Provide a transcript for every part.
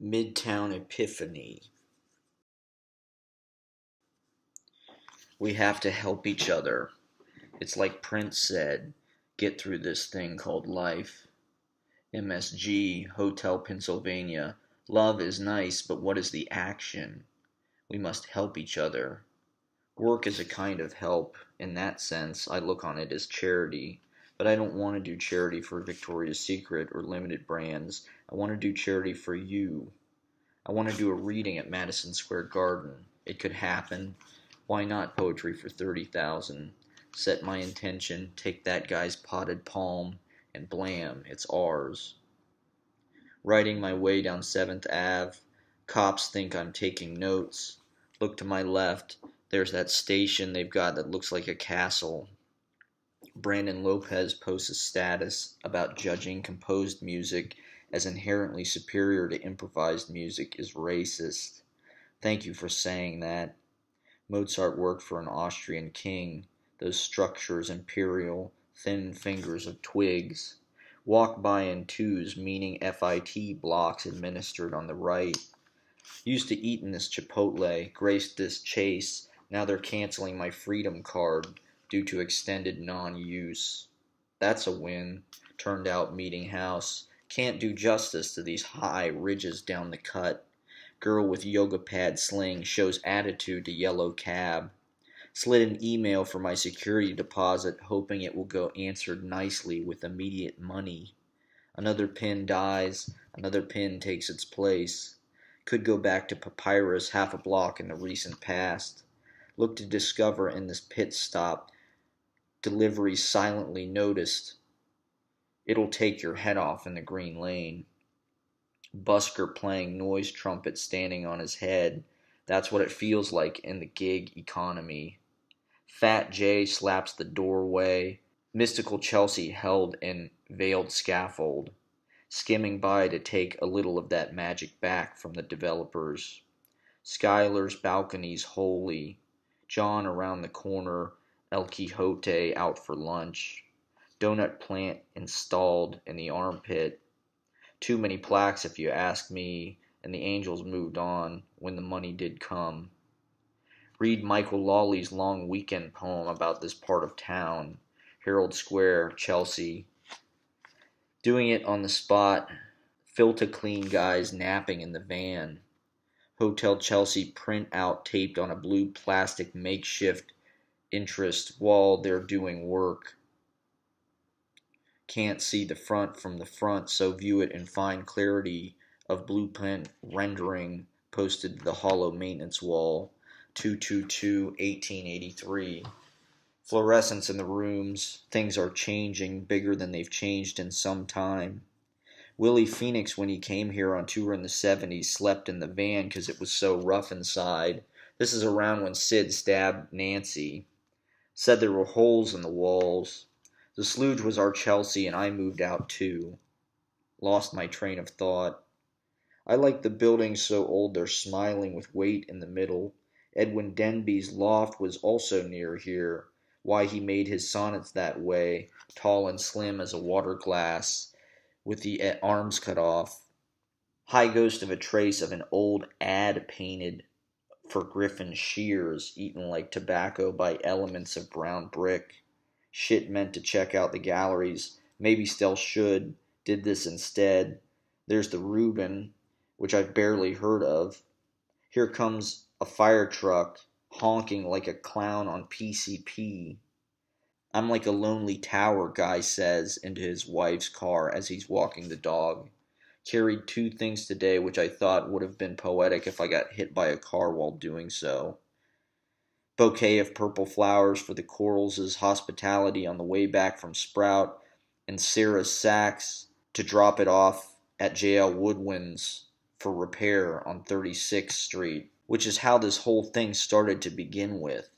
Midtown Epiphany. We have to help each other. It's like Prince said, get through this thing called life. MSG, Hotel Pennsylvania. Love is nice, but what is the action? We must help each other. Work is a kind of help. In that sense, I look on it as charity. But I don't want to do charity for Victoria's Secret or limited brands. I want to do charity for you. I want to do a reading at Madison Square Garden. It could happen. Why not poetry for 30,000? Set my intention, take that guy's potted palm, and blam, it's ours. Riding my way down 7th Ave, cops think I'm taking notes. Look to my left, there's that station they've got that looks like a castle. Brandon Lopez posts a status about judging composed music as inherently superior to improvised music is racist. Thank you for saying that. Mozart worked for an Austrian king. Those structures imperial, thin fingers of twigs. Walk by in twos, meaning FIT blocks administered on the right. Used to eat in this Chipotle, graced this Chase. Now they're canceling my Freedom card due to extended non-use. That's a win. Turned out meeting house. Can't do justice to these high ridges down the cut. Girl with yoga pad sling shows attitude to yellow cab. Slid an email for my security deposit, hoping it will go answered nicely with immediate money. Another pin dies, another pin takes its place. Could go back to Papyrus half a block in the recent past. Look to discover in this pit stop. Delivery silently noticed. It'll take your head off in the green lane. Busker playing noise trumpet standing on his head. That's what it feels like in the gig economy. Fat J slaps the doorway. Mystical Chelsea held in veiled scaffold. Skimming by to take a little of that magic back from the developers. Skylar's balconies holy. John around the corner. El Quixote out for lunch. Donut plant installed in the armpit. Too many plaques if you ask me, and the angels moved on when the money did come. Read Michael Lawley's long weekend poem about this part of town. Herald Square, Chelsea. Doing it on the spot. Filter clean guys napping in the van. Hotel Chelsea print out taped on a blue plastic makeshift interest while they're doing work. Can't see the front from the front, so view it in fine clarity of blueprint rendering posted to the hollow maintenance wall. 222-1883. Fluorescence in the rooms. Things are changing, bigger than they've changed in some time. Willie Phoenix, when he came here on tour in the 70s, slept in the van because it was so rough inside. This is around when Sid stabbed Nancy. Said there were holes in the walls. The Sludge was our Chelsea, and I moved out too. Lost my train of thought. I like the buildings so old they're smiling with weight in the middle. Edwin Denby's loft was also near here. Why he made his sonnets that way, tall and slim as a water glass, with the arms cut off. High ghost of a trace of an old ad painted for Griffin shears, eaten like tobacco by elements of brown brick. Shit meant to check out the galleries, maybe still should, did this instead. There's the Reuben, which I've barely heard of. Here comes a fire truck, honking like a clown on PCP. I'm like a lonely tower, Guy says into his wife's car as he's walking the dog. Carried 2 things today which I thought would have been poetic if I got hit by a car while doing so. Bouquet of purple flowers for the Corals' hospitality on the way back from Sprout, and Sarah's Saks to drop it off at J.L. Woodwin's for repair on 36th Street, which is how this whole thing started to begin with.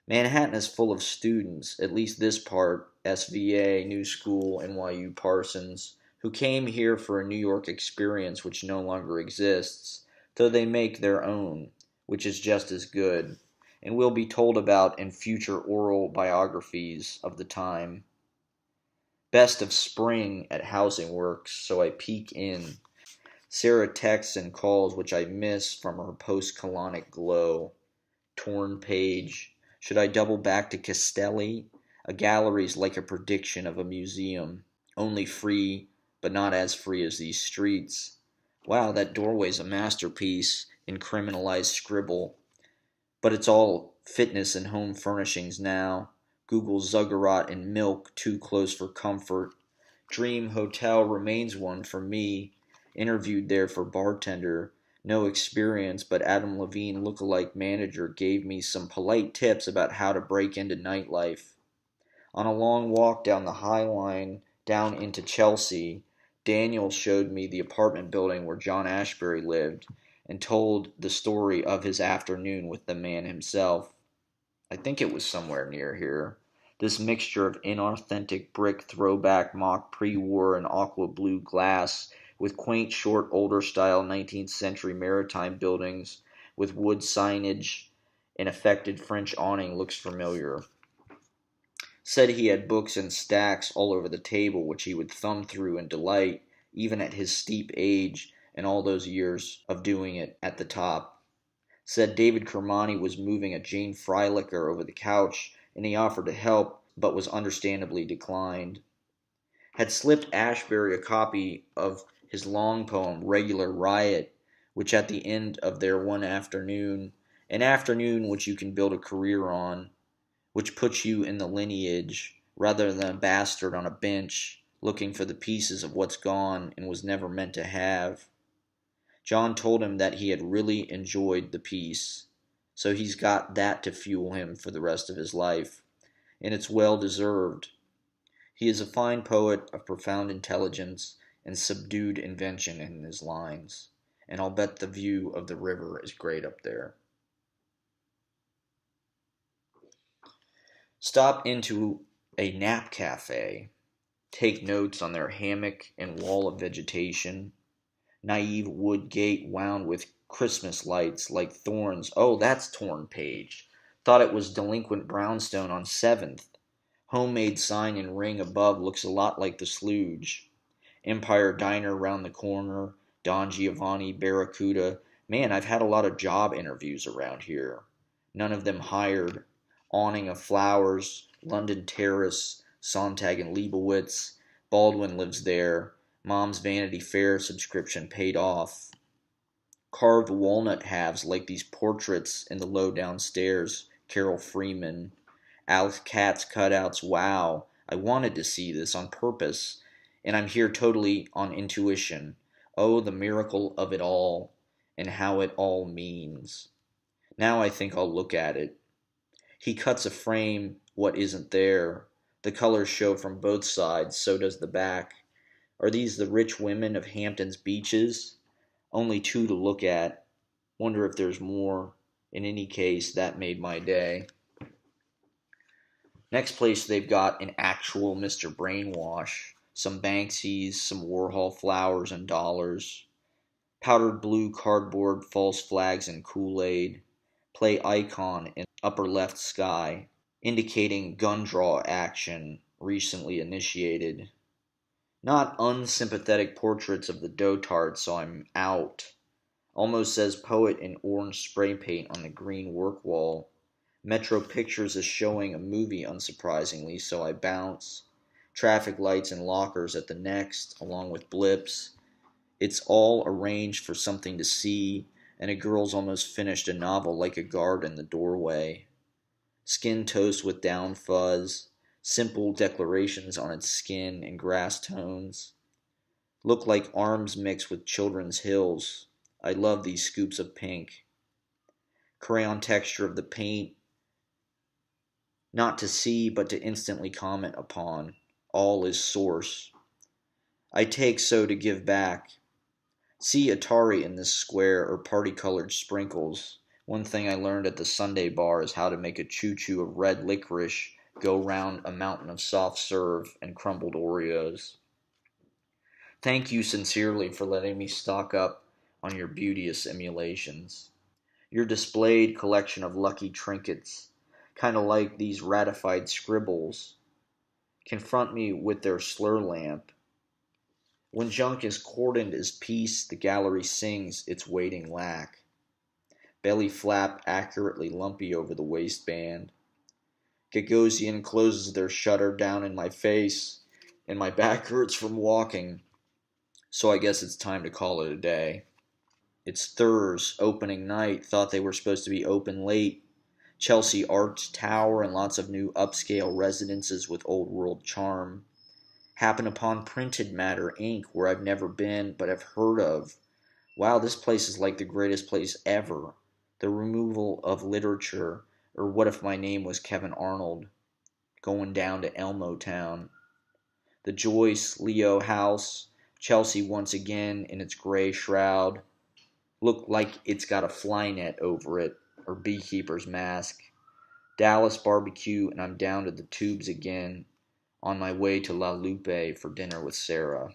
Manhattan is full of students, at least this part, SVA, New School, NYU Parsons, who came here for a New York experience which no longer exists, though they make their own, which is just as good, and will be told about in future oral biographies of the time. Best of spring at Housing Works, so I peek in. Sarah texts and calls, which I miss from her post-colonic glow. Torn page. Should I double back to Castelli? A gallery's like a prediction of a museum. Only free, but not as free as these streets. Wow, that doorway's a masterpiece in criminalized scribble. But it's all fitness and home furnishings now. Google Zuggerat and milk too close for comfort. Dream Hotel remains one for me. Interviewed there for bartender. No experience, but Adam Levine lookalike manager gave me some polite tips about how to break into nightlife. On a long walk down the High Line down into Chelsea, Daniel showed me the apartment building where John Ashbery lived and told the story of his afternoon with the man himself. I think it was somewhere near here. This mixture of inauthentic brick throwback mock pre-war and aqua blue glass with quaint short older style 19th century maritime buildings with wood signage and affected French awning looks familiar. Said he had books in stacks all over the table which he would thumb through in delight, even at his steep age and all those years of doing it at the top. Said David Kermani was moving a Jane Freilicher over the couch, and he offered to help, but was understandably declined. Had slipped Ashbery a copy of his long poem, Regular Riot, which at the end of their one afternoon, an afternoon which you can build a career on, which puts you in the lineage, rather than a bastard on a bench, looking for the pieces of what's gone and was never meant to have. John told him that he had really enjoyed the piece, so he's got that to fuel him for the rest of his life, and it's well deserved. He is a fine poet of profound intelligence and subdued invention in his lines, and I'll bet the view of the river is great up there. Stop into a nap cafe, take notes on their hammock and wall of vegetation. Naive wood gate wound with Christmas lights like thorns. Oh, that's torn page. Thought it was delinquent brownstone on 7th. Homemade sign and ring above looks a lot like the Slooge. Empire Diner round the corner. Don Giovanni, Barracuda. Man, I've had a lot of job interviews around here. None of them hired. Awning of flowers. London Terrace. Sontag and Leibowitz. Baldwin lives there. Mom's Vanity Fair subscription paid off. Carved walnut halves like these portraits in the low downstairs. Carol Freeman. Alex Katz cutouts. Wow, I wanted to see this on purpose, and I'm here totally on intuition. Oh, the miracle of it all, and how it all means. Now I think I'll look at it. He cuts a frame what isn't there. The colors show from both sides, so does the back. Are these the rich women of Hampton's beaches? Only two to look at. Wonder if there's more. In any case, that made my day. Next place they've got an actual Mr. Brainwash. Some Banksies, some Warhol flowers and dollars. Powdered blue cardboard, false flags and Kool-Aid. Play icon in upper left sky, indicating gun draw action recently initiated. Not unsympathetic portraits of the dotard, so I'm out. Almost says poet in orange spray paint on the green work wall. Metro Pictures is showing a movie, unsurprisingly, so I bounce. Traffic lights and lockers at the next, along with blips. It's all arranged for something to see, and a girl's almost finished a novel like a guard in the doorway. Skin toast with down fuzz. Simple declarations on its skin and grass tones. Look like arms mixed with children's hills. I love these scoops of pink. Crayon texture of the paint. Not to see, but to instantly comment upon. All is source. I take so to give back. See Atari in this square or party-colored sprinkles. One thing I learned at the Sunday bar is how to make a choo-choo of red licorice go round a mountain of soft serve and crumbled Oreos. Thank you sincerely for letting me stock up on your beauteous emulations. Your displayed collection of lucky trinkets, kind of like these ratified scribbles, confront me with their slur lamp. When junk is cordoned as peace, the gallery sings its waiting lack. Belly flap accurately lumpy over the waistband. Gagosian closes their shutter down in my face, and my back hurts from walking, so I guess it's time to call it a day. It's Thurs, opening night, thought they were supposed to be open late. Chelsea Arch Tower and lots of new upscale residences with old world charm. Happen upon Printed Matter Inc., where I've never been but have heard of. Wow, this place is like the greatest place ever. The removal of literature, or what if my name was Kevin Arnold? Going down to Elmo Town. The Joyce Leo house, Chelsea once again in its gray shroud. Looked like it's got a fly net over it, or beekeeper's mask. Dallas barbecue, and I'm down to the tubes again, on my way to La Lupe for dinner with Sarah.